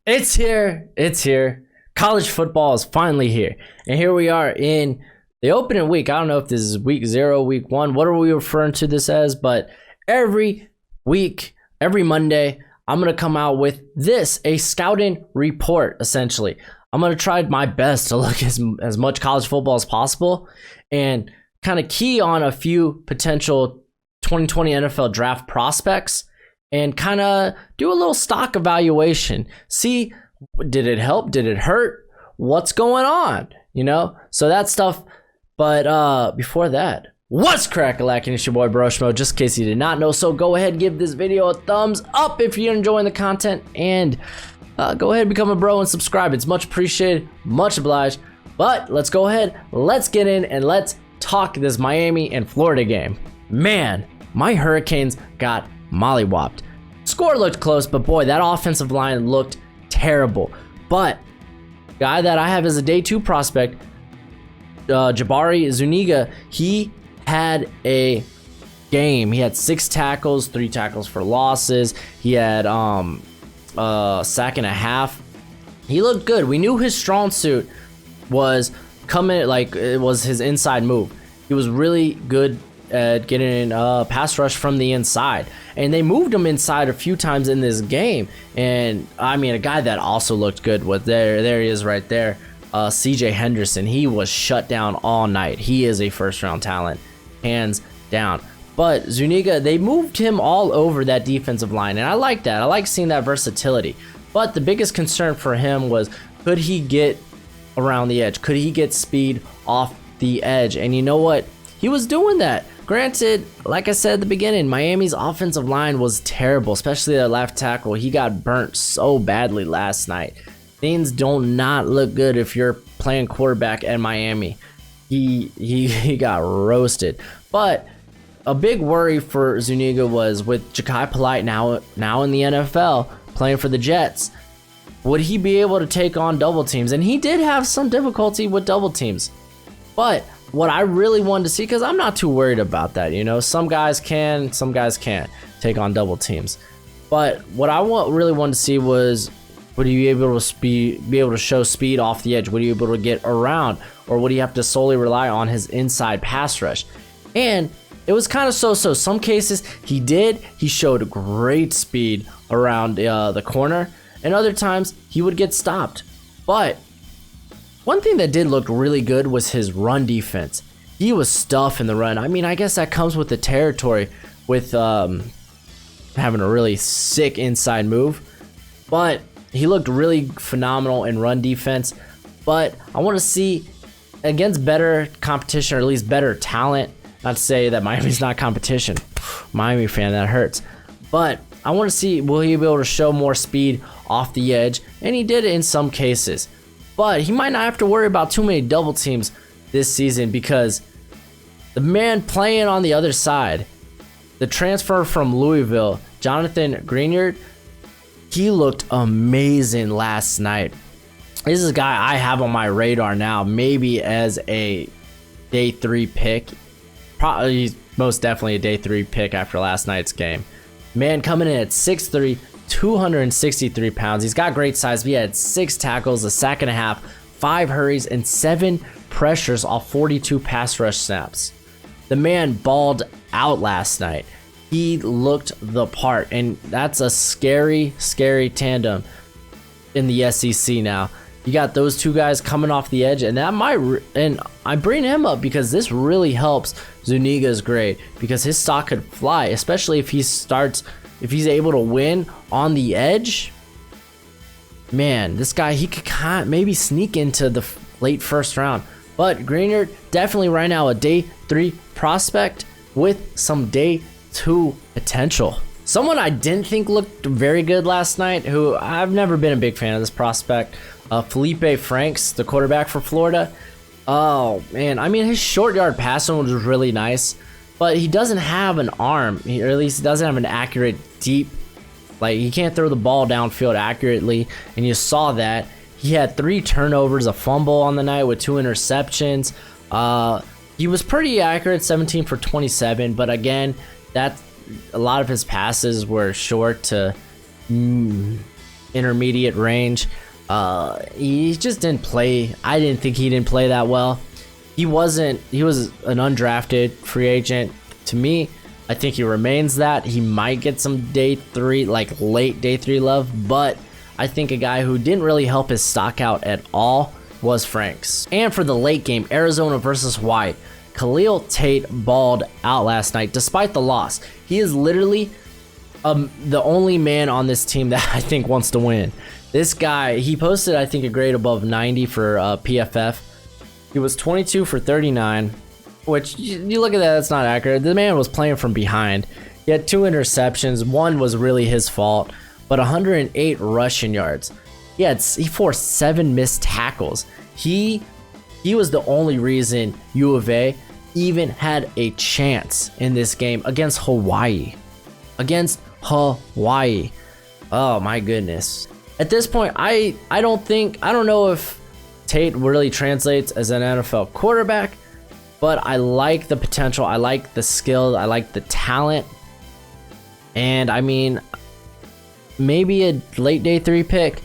It's here. It's here. College football is finally here. And here we are in the opening week. I don't know if this is week 0, week 1. What are we referring to this as? But every week, every Monday, I'm going to come out with this, a scouting report, essentially. I'm going to try my best to look as much college football as possible and kind of key on a few potential 2020 NFL draft prospects and kind of do a little stock evaluation. See, did it help? Did it hurt? What's going on? You know? So that stuff. But before that, what's crack-a-lackin'? It's your boy Broshmo, just in case you did not know. So go ahead and give this video a thumbs up if you're enjoying the content. And go ahead and become a bro and subscribe. It's much appreciated, much obliged. But let's go ahead, let's get in, and let's talk this Miami and Florida game. Man, my Hurricanes got mollywopped. Score looked close, but boy, that offensive line looked terrible. But guy that I have as a day 2 prospect, Jabari Zuniga, he had a game. He had 6 tackles, 3 tackles for losses. He had sack and a half. He looked good. We knew his strong suit was coming, like it was his inside move. He was really good at getting pass rush from the inside, and they moved him inside a few times in this game. And I mean, a guy that also looked good was there he is right there, CJ Henderson. He was shut down all night. He is a first round talent, hands down. But Zuniga, they moved him all over that defensive line, and I like that. I like seeing that versatility. But the biggest concern for him was, could he get around the edge? Could he get speed off the edge? And you know what? He was doing that. Granted, like I said at the beginning, Miami's offensive line was terrible, especially their left tackle. He got burnt so badly last night. Things do not look good if you're playing quarterback at Miami. He got roasted. But a big worry for Zuniga was with Ja'Kai Polite now in the NFL playing for the Jets. Would he be able to take on double teams? And he did have some difficulty with double teams. But what I really wanted to see, because I'm not too worried about that, you know, some guys can, some guys can't take on double teams. But what I really wanted to see was, would he be able to show speed off the edge? Would he be able to get around, or would he have to solely rely on his inside pass rush? And it was kind of so-so. Some cases he did. He showed great speed around the corner, and other times he would get stopped. But one thing that did look really good was his run defense. He was stuffing the run. I mean, I guess that comes with the territory with having a really sick inside move. But he looked really phenomenal in run defense. But I want to see against better competition, or at least better talent. Not to say that Miami's not competition. Miami fan, that hurts. But I want to see, will he be able to show more speed off the edge? And he did it in some cases. But he might not have to worry about too many double teams this season, because the man playing on the other side, the transfer from Louisville, Jonathan Greenert, he looked amazing last night. This is a guy I have on my radar now, maybe as a day 3 pick. Probably, he's most definitely a day 3 pick after last night's game. Man, coming in at 6'3", 263 pounds. He's got great size. He had 6 tackles, a sack and a half, 5 hurries, and 7 pressures off 42 pass rush snaps. The man balled out last night. He looked the part, and that's a scary, scary tandem in the SEC now. You got those 2 guys coming off the edge, and that might, and I bring him up because this really helps Zuniga's grade, because his stock could fly, especially if he's able to win on the edge. Man, this guy, he could maybe sneak into the late first round. But Greenert, definitely right now a day 3 prospect with some day 2 potential. Someone I didn't think looked very good last night, who I've never been a big fan of this prospect, Felipe Franks, the quarterback for Florida. Oh man, I mean, his short yard passing was really nice, but he doesn't have an arm, or at least he doesn't have an accurate deep, like he can't throw the ball downfield accurately, and you saw that. He had 3 turnovers, a fumble on the night with 2 interceptions. He was pretty accurate, 17 for 27, but again, a lot of his passes were short to intermediate range. He just didn't play. I didn't think he didn't play that well. He was an undrafted free agent. To me, I think he remains that. He might get some day 3, like late day 3 love, but I think a guy who didn't really help his stock out at all was Franks. And for the late game, Arizona versus Hawaii, Khalil Tate balled out last night despite the loss. He is literally the only man on this team that I think wants to win. This guy, he posted, I think, a grade above 90 for PFF. He was 22 for 39, which you look at that, that's not accurate. The man was playing from behind. He had 2 interceptions. One was really his fault, but 108 rushing yards. He forced 7 missed tackles. He was the only reason U of A even had a chance in this game against Hawaii. Oh my goodness. At this point, I don't know if Tate really translates as an NFL quarterback, but I like the potential. I like the skill. I like the talent. And I mean, maybe a late day 3 pick.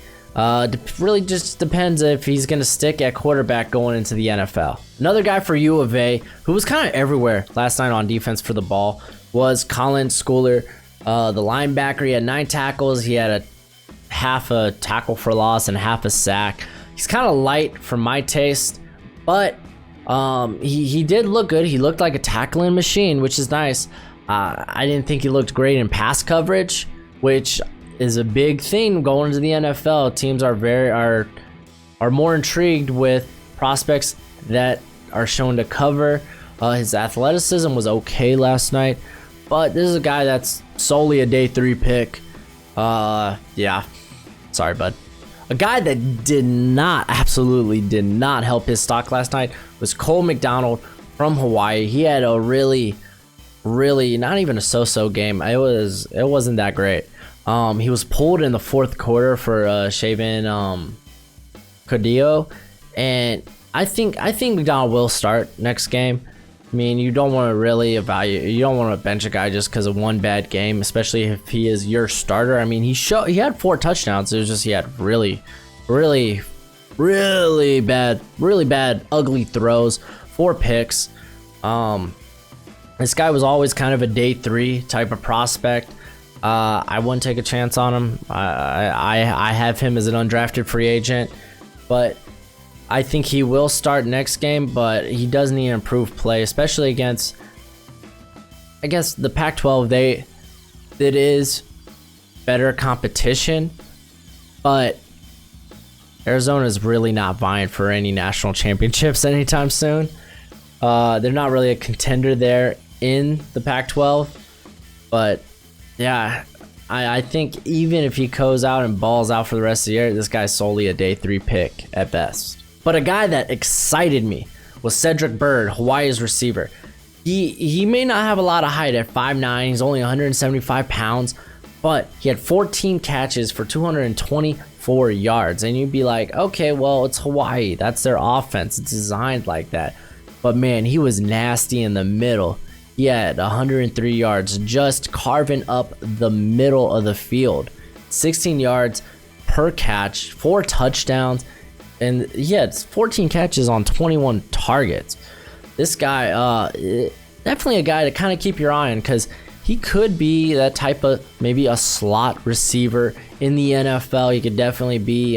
Really just depends if he's going to stick at quarterback going into the NFL. Another guy for U of A who was kind of everywhere last night on defense for the ball was Colin Schooler, the linebacker. He had 9 tackles. He had a half a tackle for loss and half a sack. He's kind of light for my taste, but he did look good. He looked like a tackling machine, which is nice. I didn't think he looked great in pass coverage, which is a big thing going into the NFL. Teams are more intrigued with prospects that are shown to cover. His athleticism was okay last night, but this is a guy that's solely a day 3 pick. Yeah, sorry, bud. A guy that absolutely did not help his stock last night was Colin McDonald from Hawaii. He had a really not even a so-so game. It wasn't that great. He was pulled in the 4th quarter for Shaven Cordillo, and I think McDonald will start next game. I mean, you don't want to really evaluate. You don't want to bench a guy just because of one bad game, especially if he is your starter. I mean, he had 4 touchdowns. It was just he had really bad, ugly throws, 4 picks. This guy was always kind of a day 3 type of prospect. I wouldn't take a chance on him. I have him as an undrafted free agent, but I think he will start next game, but he does need an improved play, especially against, I guess, the Pac-12. It is better competition, but Arizona's really not vying for any national championships anytime soon. They're not really a contender there in the Pac-12, but yeah, I think even if he goes out and balls out for the rest of the year, this guy's solely a day 3 pick at best. But a guy that excited me was Cedric Bern, Hawaii's receiver. He may not have a lot of height at 5'9". He's only 175 pounds, but he had 14 catches for 224 yards. And you'd be like, okay, well, it's Hawaii. That's their offense. It's designed like that. But man, he was nasty in the middle. He had 103 yards, just carving up the middle of the field. 16 yards per catch, 4 touchdowns, and he had 14 catches on 21 targets. This guy, definitely a guy to kind of keep your eye on, because he could be that type of maybe a slot receiver in the NFL. He could definitely be,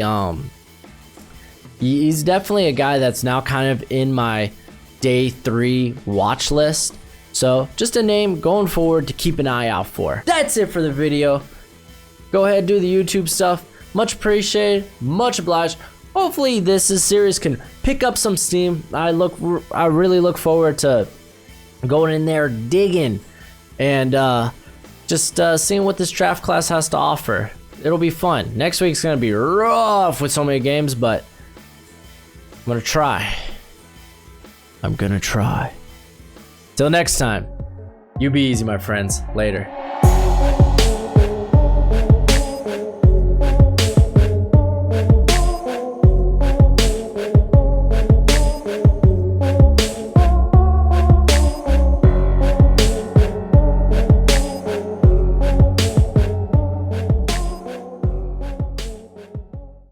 he's definitely a guy that's now kind of in my day 3 watch list. So just a name going forward to keep an eye out for. That's it for the video. Go ahead, do the YouTube stuff. Much appreciated, much obliged. Hopefully this series can pick up some steam. I really look forward to going in there, digging, and just seeing what this draft class has to offer. It'll be fun. Next week's gonna be rough with so many games, but I'm gonna try. Till next time, you be easy, my friends. Later.